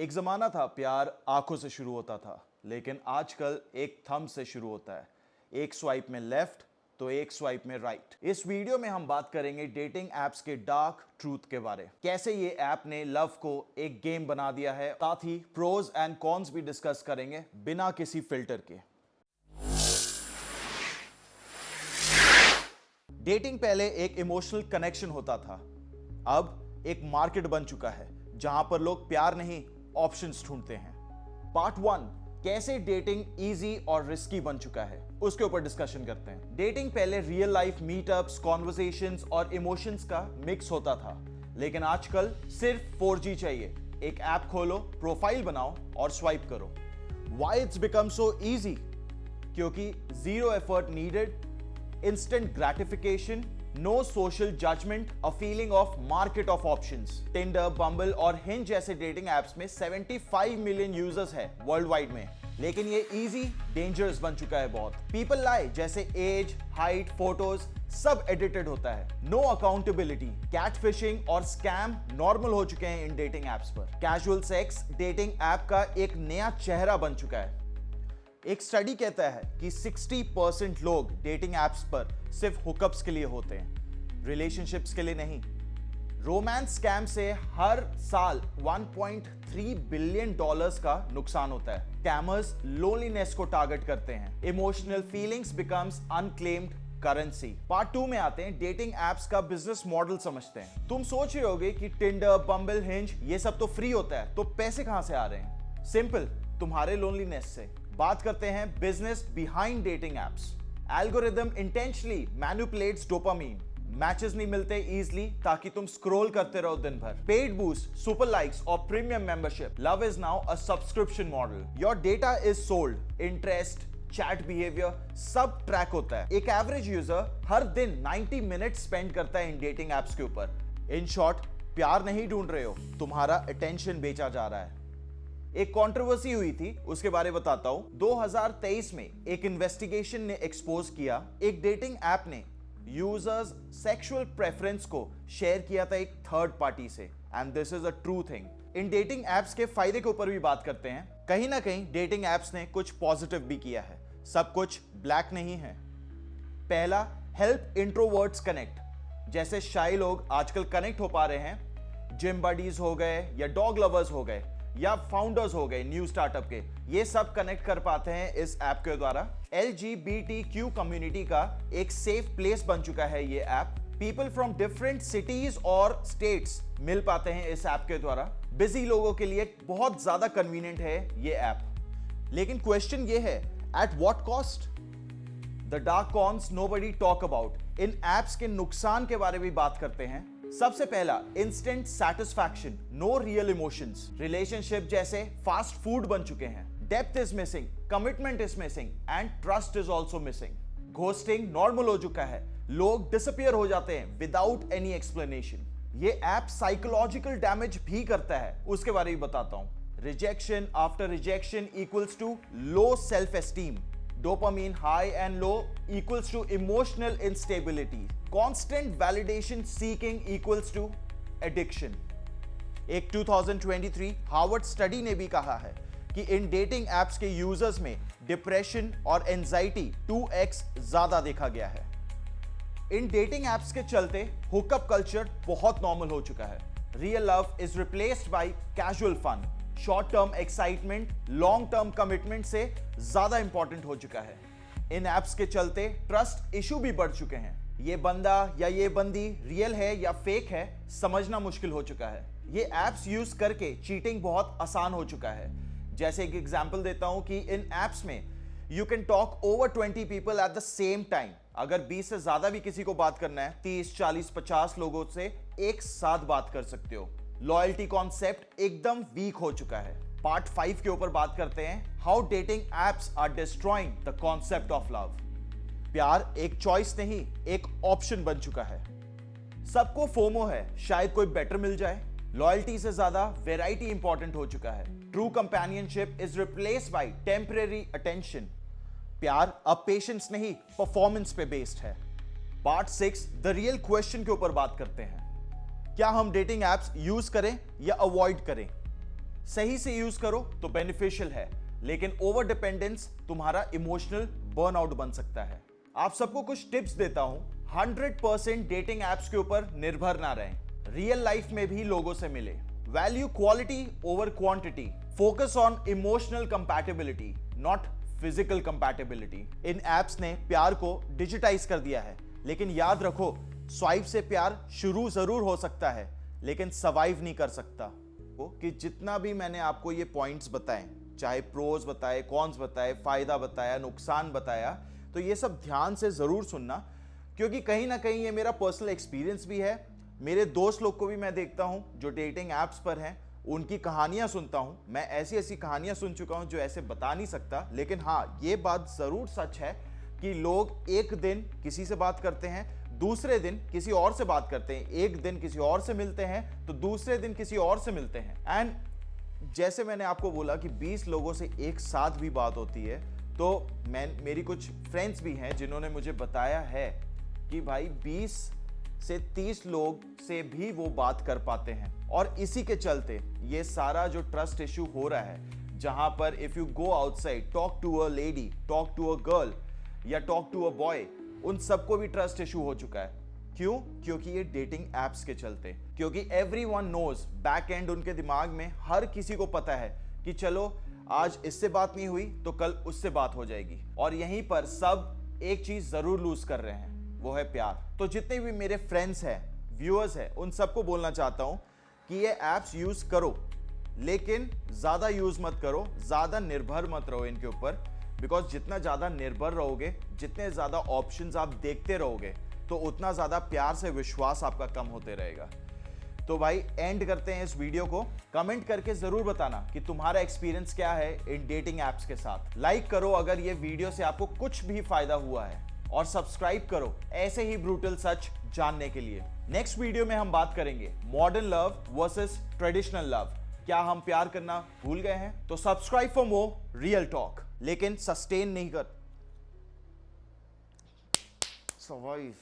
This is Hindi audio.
एक जमाना था प्यार आंखों से शुरू होता था, लेकिन आजकल एक थंब से शुरू होता है। एक स्वाइप में लेफ्ट तो एक स्वाइप में राइट। इस वीडियो में हम बात करेंगे डेटिंग एप्स के डार्क ट्रूथ के बारे, कैसे ये ऐप ने लव को एक गेम बना दिया है। साथ ही प्रोज एंड कॉन्स भी डिस्कस करेंगे बिना किसी फिल्टर के। डेटिंग पहले एक इमोशनल कनेक्शन होता था, अब एक मार्केट बन चुका है जहां पर लोग प्यार नहीं ऑप्शंस ढूंढते हैं। पार्ट 1, कैसे डेटिंग इजी और रिस्की बन चुका है, उसके ऊपर डिस्कशन करते हैं। डेटिंग पहले रियल लाइफ मीटअप्स, कॉन्वर्सेशंस और इमोशंस का मिक्स होता था, लेकिन आजकल सिर्फ 4G चाहिए। एक ऐप खोलो, प्रोफाइल बनाओ और स्वाइप करो। Why it's become so easy? क्योंकि zero effort needed, instant gratification, no social judgment, a feeling of market of options. Tinder, Bumble और Hinge जैसे डेटिंग एप्स में 75 मिलियन यूजर्स है वर्ल्ड वाइड में, लेकिन ये इजी डेंजरस बन चुका है बहुत। पीपल लाई जैसे एज, हाइट, फोटोज सब एडिटेड होता है। नो अकाउंटेबिलिटी, कैटफिशिंग और स्कैम नॉर्मल हो चुके हैं इन डेटिंग एप्स पर। कैजुअल सेक्स डेटिंग ऐप का एक नया चेहरा बन चुका है। एक स्टडी कहता है कि 60% लोग डेटिंग एप्स पर सिर्फ हुकअप्स के लिए होते हैं, रिलेशनशिप्स के लिए नहीं। रोमांस स्कैम से हर साल 1.3 बिलियन डॉलर्स का नुकसान होता है। स्कैमर्स लोनलीनेस को टारगेट करते हैं। Emotional feelings becomes unclaimed currency. Part 2 में आते हैं, डेटिंग एप्स का बिजनेस मॉडल समझते हैं। तुम सोच रहे होगे कि टिंडर, बम्बल, हिंज ये सब तो फ्री होता है, तो पैसे कहां से आ रहे हैं? सिंपल, तुम्हारे लोनलीनेस से। बात करते हैं business behind dating apps. Algorithm intentionally manipulates dopamine. Matches नहीं मिलते इजीली ताकि तुम स्क्रॉल करते रहो दिन भर। पेड बूस्ट, सुपर लाइक्स और premium membership. Love is now a subscription model. Your data is sold. Interest, chat behaviour सब ट्रैक होता है। एक एवरेज यूजर हर दिन 90 मिनट स्पेंड करता है इन डेटिंग एप्स के ऊपर। इन शॉर्ट, प्यार नहीं ढूंढ रहे हो, तुम्हारा अटेंशन बेचा जा रहा है। एक कंट्रोवर्सी हुई थी, उसके बारे में बताता हूं। 2023 में एक इन्वेस्टिगेशन ने एक्सपोज किया, एक डेटिंग ऐप ने यूजर्स सेक्सुअल प्रेफरेंस को शेयर किया था एक थर्ड पार्टी से, and this is a true thing. In dating apps के फायदे के ऊपर भी बात करते हैं। कहीं ना कहीं डेटिंग एप्स ने कुछ पॉजिटिव भी किया है, सब कुछ ब्लैक नहीं है। पहला, हेल्प इंट्रोवर्ट्स कनेक्ट। जैसे शाय लोग आजकल कनेक्ट हो पा रहे हैं, जिम बडीज हो गए या डॉग लवर्स हो गए या फाउंडर्स हो गए न्यू स्टार्टअप के, ये सब कनेक्ट कर पाते हैं इस ऐप के द्वारा। LGBTQ कम्युनिटी का एक सेफ प्लेस बन चुका है ये app. People from different cities और स्टेट्स मिल पाते हैं इस ऐप के द्वारा। बिजी लोगों के लिए बहुत ज्यादा कन्वीनियंट है ये ऐप। लेकिन क्वेश्चन ये है, at what cost? The dark cons nobody talk about. In apps के नुकसान के बारे में बात करते हैं। सबसे पहला, instant satisfaction, no real emotions. Relationship जैसे फास्ट फूड बन चुके हैं। Depth is missing, commitment is missing and trust is also missing. Ghosting normal हो चुका है, लोग डिसअपियर हो जाते हैं विदाउट एनी एक्सप्लेनेशन। ये ऐप साइकोलॉजिकल डैमेज भी करता है, उसके बारे में बताता हूं। Rejection after rejection equals to low self esteem. Dopamine high and low equals to emotional instability. Constant validation seeking equals to addiction. एक 2023 हार्वर्ड स्टडी ने भी कहा है कि इन डेटिंग एप्स के यूजर्स में डिप्रेशन और एंजाइटी 2x ज्यादा देखा गया है। इन डेटिंग एप्स के चलते हुकअप कल्चर बहुत नॉर्मल हो चुका है। Real love is replaced by casual fun. Short term excitement long term commitment से ज्यादा इंपॉर्टेंट हो चुका है। इन एप्स के चलते ट्रस्ट इशू भी बढ़ चुके हैं। ये बंदा या ये बंदी रियल है या फेक है समझना मुश्किल हो चुका है। ये एप्स यूज करके चीटिंग बहुत आसान हो चुका है। जैसे एक एग्जांपल देता हूं कि इन एप्स में you can talk over 20 people at the same time. अगर 20 से ज्यादा भी किसी को बात करना है, 30, 40, 50 लोगों से एक साथ बात कर सकते हो। लॉयल्टी कॉन्सेप्ट एकदम वीक हो चुका है। पार्ट 5 के ऊपर बात करते हैं, how dating apps are destroying the concept of love. प्यार एक चॉइस नहीं, एक ऑप्शन बन चुका है। सबको फोमो है, शायद कोई बेटर मिल जाए। लॉयल्टी से ज्यादा वैरायटी इंपॉर्टेंट हो चुका है। True companionship is replaced bye temporary attention. प्यार अब पेशेंस नहीं, परफॉर्मेंस पे बेस्ड है। पार्ट 6 द रियल क्वेश्चन के ऊपर बात करते हैं, क्या हम डेटिंग एप्स यूज करें या अवॉइड करें? सही से यूज करो तो बेनिफिशियल है, लेकिन ओवर डिपेंडेंस तुम्हारा इमोशनल बर्नआउट बन सकता है। आप सबको कुछ टिप्स देता हूं। 100% डेटिंग एप्स के ऊपर निर्भर ना रहें, रियल लाइफ में भी लोगों से मिले। Value quality over quantity, focus on emotional compatibility not physical compatibility. In apps ने प्यार को डिजिटाइज कर दिया है, लेकिन याद रखो, स्वाइप से प्यार शुरू जरूर हो सकता है, लेकिन सर्वाइव नहीं कर सकता। कि जितना भी मैंने आपको ये पॉइंट्स बताए, चाहे प्रोज बताए, कॉन्स बताए, फायदा बताया, नुकसान बताया, तो ये सब ध्यान से जरूर सुनना, क्योंकि कहीं ना कहीं ये मेरा पर्सनल एक्सपीरियंस भी है। मेरे दोस्त लोग को भी मैं देखता हूं जो डेटिंग एप्स पर हैं, उनकी कहानियां सुनता हूं। मैं ऐसी ऐसी कहानियां सुन चुका हूं जो ऐसे बता नहीं सकता, लेकिन हाँ, ये बात जरूर सच है कि लोग एक दिन किसी से बात करते हैं, दूसरे दिन किसी और से बात करते हैं, एक दिन किसी और से मिलते हैं, तो दूसरे दिन किसी और से मिलते हैं। एंड जैसे मैंने आपको बोला कि 20 लोगों से एक साथ भी बात होती है, तो मेरी कुछ फ्रेंड्स भी हैं जिन्होंने मुझे बताया है कि भाई 20 से 30 लोग से भी वो बात कर पाते हैं। और इसी के चलते ये सारा जो ट्रस्ट इश्यू हो रहा है, जहां पर if you go outside, talk to a lady, talk to a girl या टॉक टू अ बॉय, उन सबको भी ट्रस्ट इशू हो चुका है। क्यों? क्योंकि ये डेटिंग एप्स के चलते, क्योंकि एवरीवन नोज, बैक एंड उनके दिमाग में हर किसी को पता है कि चलो आज इससे बात नहीं हुई तो कल उससे बात हो जाएगी, और यहीं पर सब एक चीज जरूर लूज कर रहे हैं, वो है प्यार। तो जितने भी मेरे फ्रेंड्स हैं, व्यूअर्स हैं, उन सबको बोलना चाहता हूं कि ये एप्स यूज करो, लेकिन ज्यादा यूज मत करो, ज्यादा निर्भर मत रहो इनके ऊपर। बिकॉज जितना ज्यादा निर्भर रहोगे, जितने ज्यादा ऑप्शंस आप देखते रहोगे, तो उतना ज्यादा प्यार से विश्वास आपका कम होते रहेगा। तो भाई एंड करते हैं इस वीडियो को। कमेंट करके जरूर बताना कि तुम्हारा एक्सपीरियंस क्या है इन डेटिंग एप्स के साथ। लाइक करो अगर ये वीडियो से आपको कुछ भी फायदा हुआ है, और सब्सक्राइब करो ऐसे ही ब्रूटल सच जानने के लिए। नेक्स्ट वीडियो में हम बात करेंगे modern love versus traditional love. क्या हम प्यार करना भूल गए हैं? तो subscribe for more real talk, लेकिन सस्टेन नहीं कर सर्वाइव।